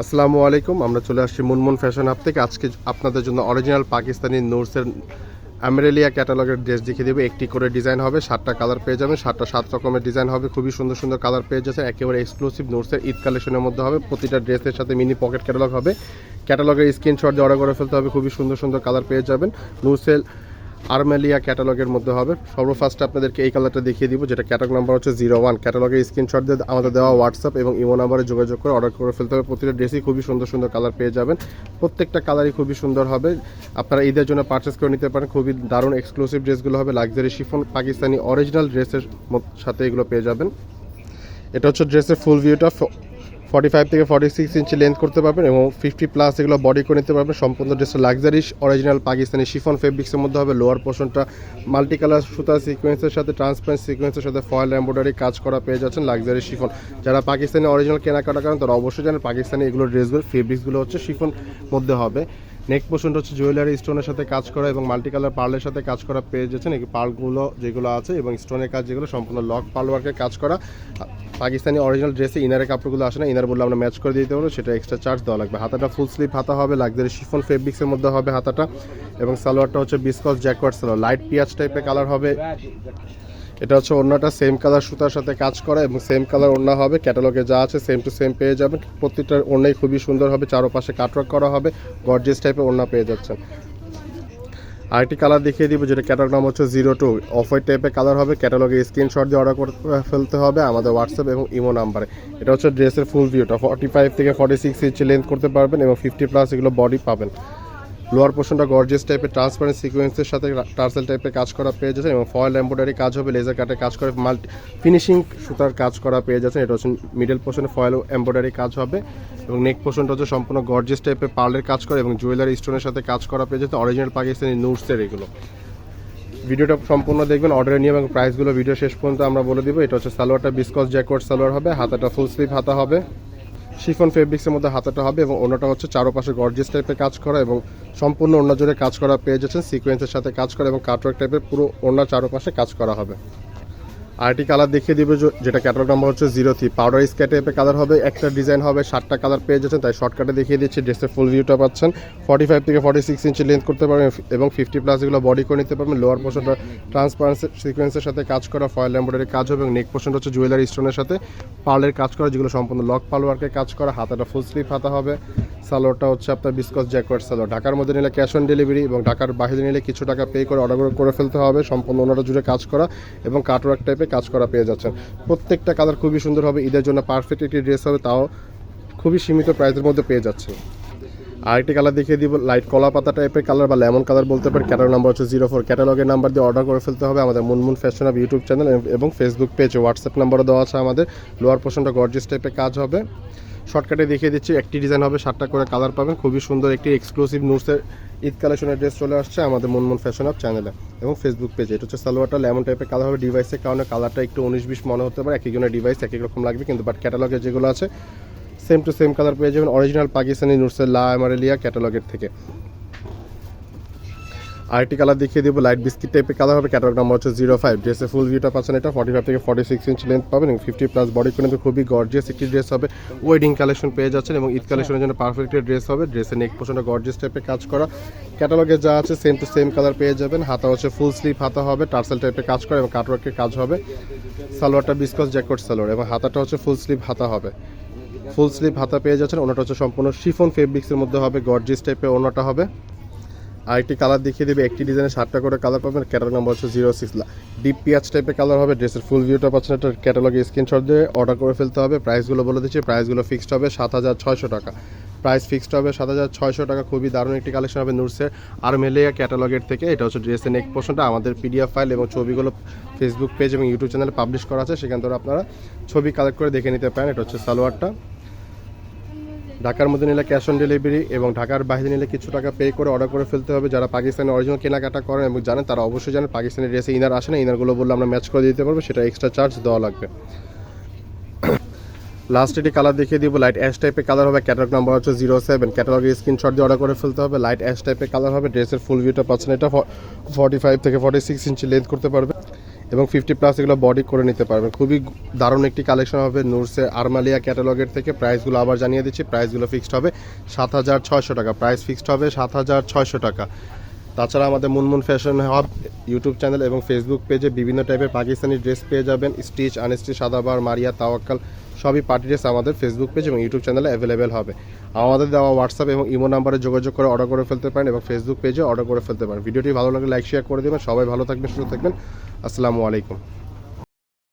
আসসালামু আলাইকুম। আমরা চলে আসছি মুনমুন ফ্যাশন হাব থেকে। আজকে আপনাদের জন্য অরিজিনাল পাকিস্তানি নুরসের অ্যামেরেলিয়া ক্যাটালগের ড্রেস দেখিয়ে দেবো। একটি করে ডিজাইন হবে, 7টা কালার পেয়ে যাবেন। 7 রকমের ডিজাইন হবে, খুবই সুন্দর সুন্দর কালার পেয়ে যাচ্ছে। একেবারে এক্সক্লুসিভ নুরসের ঈদ কালেকশনের মধ্যে হবে। প্রতিটা ড্রেসের সাথে মিনি পকেট ক্যাটালগ হবে। ক্যাটালগের স্ক্রিনশট দিয়ে অর্ডার করে ফেলতে হবে। খুবই সুন্দর সুন্দর কালার পেয়ে যাবেন। নুরসের আর্মেলিয়া ক্যাটালগের মধ্যে হবে। সর্বফার্স্টে আপনাদেরকে এই কালারটা দেখিয়ে দিব, যেটা ক্যাটালগ নাম্বার হচ্ছে 01। ক্যাটালগের স্ক্রিনশট দিয়ে আমাদের দেওয়া হোয়াটসঅ্যাপ এবং ইমো নাম্বারে যোগাযোগ করে অর্ডার করে ফেলতে হবে। প্রতিটা ড্রেসই খুবই সুন্দর সুন্দর কালার পেয়ে যাবেন। প্রত্যেকটা কালারই খুবই সুন্দর হবে। আপনারা ঈদের জন্য পারচেস করে নিতে পারেন। খুবই দারুণ এক্সক্লুসিভ ড্রেসগুলো হবে। লাক্সারি শিফন পাকিস্তানি অরিজিনাল ড্রেসের সাথে এগুলো পেয়ে যাবেন। এটা হচ্ছে ড্রেসের ফুল ভিউটা। 45 থেকে 46 ইঞ্চি লেন্থ করতে পারবেন এবং 50+ এগুলো বডি করে নিতে পারবেন। সম্পূর্ণ ড্রেসটা লাক্সারি অরিজিনাল পাকিস্তানি শিফন ফেব্রিক্সের মধ্যে হবে। লোয়ার পোর্শনটা মাল্টি কালার সুতা সিকোয়েন্সের সাথে ট্রান্সপারেন্ট সিকোয়েন্সের সাথে ফয়েল এমব্রয়ডারি কাজ করা পেয়ে যাচ্ছেন লাক্সারি শিফন। যারা পাকিস্তানি অরিজিনাল কেনাকাটা করেন তারা অবশ্যই জানেন পাকিস্তানি এগুলো ড্রেসগুলো ফেব্রিক্সগুলো হচ্ছে শিফন মধ্যে হবে। নেক পোর্শনটা হচ্ছে জুয়েলারি স্টোনের সাথে কাজ করা এবং মাল্টি কালার পার্লের সাথে কাজ করা পেয়ে যাচ্ছেন। এই পার্লগুলো যেগুলো আছে এবং স্টোনের কাজ যেগুলো সম্পূর্ণ লক পার্ল ওয়ার্কের কাজ করা। পাকিস্তানি অরিজিনাল ড্রেসে ইনারের কাপড়গুলো আসে না, ইনার বললে আমরা ম্যাচ করে দিতে পারবো, সেটা এক্সট্রা চার্জ দেওয়া লাগবে। হাতাটা ফুল স্লিভ হাতা হবে, লাক্সারি শিফন ফেব্রিক্সের মধ্যে হবে হাতাটা। এবং সালোয়ারটা হচ্ছে বিসকস জ্যাকওয়ার্ড সালোয়ার, লাইট পিয়াজ টাইপের কালার হবে। এটা হচ্ছে ওড়নাটা সেম কালার সুতার সাথে কাজ করা এবং সেম কালার ওড়না হবে। ক্যাটালগে যা আছে সেম টু সেম পেয়ে যাবেন। প্রত্যেকটার ওড়নাই খুবই সুন্দর হবে, চারপাশে কাটওয়ার্ক করা হবে। গর্জিয়াস টাইপের ওড়না পেয়ে যাচ্ছেন। আরেকটি কালার দেখিয়ে দিব, যেটা ক্যাটালগ নাম হচ্ছে 02। অফ হোয়াইট টাইপের কালার হবে। ক্যাটালগে স্ক্রিনশট দিয়ে অর্ডার করে ফেলতে হবে আমাদের হোয়াটসঅ্যাপ এবং ইমো নাম্বারে। এটা হচ্ছে ড্রেসের ফুল ভিউটা। 45 থেকে 46 ইঞ্চি লেন্থ করতে পারবেন এবং 50+ এগুলো বডি পাবেন। লোয়ার পোর্শনটা গর্জিয়াস টাইপের ট্রান্সপারেন্ট সিকোয়েন্সের সাথে টার্সেল টাইপের কাজ করা পেয়ে যাচ্ছেন এবং ফয়েল এমব্রয়ডারি কাজ হবে, লেজার কাটে কাজ করে মাল্টি ফিনিশিং সুতার কাজ করা পেয়ে যাচ্ছেন। এটা হচ্ছে মিডল পোর্শনে ফয়েল এমব্রয়ডারি কাজ হবে এবং নেক পোর্শনটা হচ্ছে সম্পূর্ণ গর্জিয়াস টাইপের পার্লের কাজ করে এবং জুয়েলারি স্টোনের সাথে কাজ করা পেয়ে যাচ্ছে। অরিজিনাল পাকিস্তানি নুরসের এগুলো। ভিডিওটা সম্পূর্ণ দেখবেন, অর্ডারের নিয়ম এবং প্রাইসগুলো ভিডিও শেষ পর্যন্ত আমরা বলে দিব। এটা হচ্ছে সালোয়ারটা বিসকস জ্যাকওয়ার্ড সালোয়ার হবে, হাতাটা ফুল স্লিভ হাতা হবে, শিফন ফেব্রিক্সের মধ্যে হাতাটা হবে এবং ওনাটা হচ্ছে চারপাশে গর্জিয়াস টাইপের কাজ করা এবং সম্পূর্ণ ওড়না জুড়ে কাজ করা পেয়ে যাচ্ছেন। সিকোয়েন্সের সাথে কাজ করা এবং কাটওয়ার্ক টাইপের পুরো ওড়নার চারপাশে কাজ করা হবে। আরেকটি কালার দেখিয়ে দিবে, যেটা ক্যাটালগ নাম্বার হচ্ছে 03। পাউডার স্কাই টাইপের কালার হবে। একটা ডিজাইন হবে, 7টা কালার পেয়ে যাচ্ছেন, তাই শর্টকাটে দেখিয়ে দিচ্ছি। ড্রেসের ফুল ভিউটা পাচ্ছেন। 45 থেকে 46 ইঞ্চি লেন্থ করতে পারবেন এবং 50+ এগুলো বডি করে নিতে পারবেন। লোয়ার পোর্শনটা ট্রান্সপারেন্ট সিকোয়েন্সের সাথে কাজ করা ফয়েল এমব্রয়ডারি কাজ হবে এবং নেক পোর্শনটা হচ্ছে জুয়েলারি স্টোনের সাথে পার্লের কাজ করা, যেগুলো সম্পূর্ণ লক পার্ল ওয়ার্কের কাজ করা। হাতাটা ফুল স্লিভ হাতা হবে। সালোয়ারটা হচ্ছে আপনার বিসকস জ্যাকওয়ার্ড সালোয়ার। ঢাকার মধ্যে নিলে ক্যাশ অন ডেলিভারি এবং ঢাকার বাইরে নিলে কিছু টাকা পে করে অর্ডার করে ফেলতে হবে। সম্পূর্ণ ওনাটা জুড়ে কাজ করা এবং কাটওয়ার্ক টাইপের কাজ করা পেয়ে যাচ্ছেন। প্রত্যেকটা কালার খুবই সুন্দর হবে। ঈদের জন্য পারফেক্ট একটি ড্রেস হবে, তাও খুবই সীমিত প্রাইসের মধ্যে পেয়ে যাচ্ছে। আরেকটি কালার দেখিয়ে দিব, লাইট কলা পাতা টাইপের কালার বা লেমন কালার বলতে পারি। ক্যাটালগ নাম্বার হচ্ছে 04। ক্যাটালগের নাম্বার দিয়ে অর্ডার করে ফেলতে হবে আমাদের Munmun fashion hub YouTube channel এবং ফেসবুক পেজ। হোয়াটসঅ্যাপ নাম্বারও দেওয়া আছে আমাদের। লোয়ার পোর্শনটা গর্জিয়াস টাইপের কাজ হবে। শর্টকাটে দেখিয়ে দিচ্ছি, একটি ডিজাইন হবে, 7টা করে কালার পাবেন। খুবই সুন্দর একটি এক্সক্লুসিভ নুরসের ঈদ কালেকশনের ড্রেস চলে আসছে আমাদের মুনমুন ফ্যাশন হাব চ্যানেলে এবং ফেসবুক পেজে। এটা হচ্ছে সালোয়ারটা লেমন টাইপের কালার হবে। ডিভাইসের কারণে কালারটা একটু 19-20 মনে হতে পারে, এক একজনের ডিভাইস এক এক রকম লাগবে, কিন্তু বাট ক্যাটালগে যেগুলো আছে সেম টু সেম কালার পেয়ে যাবেন অরিজিনাল পাকিস্তানি নুরসের লা অ্যামেরেলিয়া ক্যাটালগের থেকে। আরেকটি কালার দেখিয়ে দিব, লাইট বিস্কিট টাইপের কালার হবে। ক্যাটালগ নাম্বার হচ্ছে 05। ড্রেসের ফুল ভিউটা পাচ্ছেন। এটা 45 থেকে 46 ইঞ্চি লেন্থ পাবেন এবং 50+ বডি করে খুবই গর্জিয়াস একটি ড্রেস হবে। ওয়েডিং কালেকশন পেয়ে যাচ্ছেন এবং ঈদ কালেকশনের জন্য পারফেক্ট ড্রেস হবে। ড্রেসের নেক পোর্শনটা গর্জিয়াস টাইপের কাজ করা। ক্যাটালগে যা আছে সেম টু সেম কালার পেয়ে যাবেন। হাতা হচ্ছে ফুল স্লিভ হাতা হবে, টার্সেল টাইপের কাজ করা এবং কাটওয়ার্কের কাজ হবে। সালোয়ারটা বিসকস জ্যাকওয়ার্ড সালোয়ার এবং হাতাটা হচ্ছে ফুল স্লিভ হাতা হবে। ফুল স্লিভ হাতা পেয়ে যাচ্ছেন। ওনাটা হচ্ছে সম্পূর্ণ শিফন ফেব্রিক্সের মধ্যে হবে, গর্জিয়াস টাইপের ওনাটা হবে। আরেকটি কালার দেখিয়ে দেবে, একটি ডিজাইনে 7টা করে কালার পাবেন। ক্যাটালগ নাম্বার হচ্ছে 06। ডিপ পিয়াজ টাইপের কালার হবে। ড্রেসের ফুল ভিউটা পাচ্ছেন। এটা ক্যাটালগে স্ক্রিনশট দিয়ে অর্ডার করে ফেলতে হবে। প্রাইসগুলো বলে দিচ্ছি, প্রাইসগুলো ফিক্সড হবে 7600 টাকা। প্রাইস ফিক্সড হবে 7600 টাকা। খুবই দারুণ একটি কালেকশন হবে নুরসের আর্মেলিয়া ক্যাটালগের থেকে। এটা হচ্ছে ড্রেসের নেক পোর্শনটা। আমাদের পিডিএফ ফাইল এবং ছবিগুলো ফেসবুক পেজ এবং ইউটিউব চ্যানেলে পাবলিশ করা আছে, সেখান থেকে আপনারা ছবি কালেক্ট করে দেখে নিতে পারেন। এটা হচ্ছে সালোয়ারটা। ঢাকার মধ্যে নিলে ক্যাশ অন ডেলিভারি এবং ঢাকার বাইরে নিলে কিছু টাকা পে করে অর্ডার করে ফেলতে হবে। যারা পাকিস্তানি অরিজিনাল কেনাকাটা করেন এবং জানেন তারা অবশ্যই জানেন পাকিস্তানি ড্রেসে ইনার আসে না, ইনারগুলো বললে আমরা ম্যাচ করে দিতে পারবো, সেটা এক্সট্রা চার্জ দেওয়া লাগবে। লাস্ট এটি কালার দেখিয়ে দিব, লাইট অ্যাশ টাইপের কালার হবে। ক্যাটালগ নাম্বার হচ্ছে 07। ক্যাটালগের স্ক্রিনশট দিয়ে অর্ডার করে ফেলতে হবে। লাইট অ্যাশ টাইপের কালার হবে। ড্রেসের ফুল ভিউটা পাচ্ছেন। এটা 45 থেকে 46 ইঞ্চি লেন্থ করতে পারবে এবং 50+ এগুলো বডি করে নিতে পারবেন। খুবই দারুণ একটি কালেকশন হবে নুরসের আরমালিয়া ক্যাটালগের থেকে। প্রাইসগুলো আবার জানিয়ে দিচ্ছি, প্রাইসগুলো ফিক্সড হবে 7,600 টাকা, প্রাইস ফিক্সড হবে 7,600 টাকা। তাছাড়া আমাদের Munmun fashion hub YouTube channel এবং ফেসবুক পেজে বিভিন্ন টাইপের পাকিস্তানি ড্রেস পেয়ে যাবেন, স্টিচ আনস্টিচ, সাদাবার, মারিয়া, তাওয়াক্কাল সবই পার্টি ড্রেস আমাদের ফেসবুক পেজ এবং ইউটিউব চ্যানেলে অ্যাভেলেবেল হবে। আমাদের দেওয়া হোয়াটসঅ্যাপ এবং ইমো নাম্বারে যোগাযোগ করে অর্ডার করে ফেলতে পারেন এবং ফেসবুক পেজে অর্ডার করে ফেলতে পারেন। ভিডিওটি ভালো লাগলে লাইক শেয়ার করে দেবেন। সবাই ভালো থাকবেন, সুস্থ থাকবেন। আসসালামু আলাইকুম।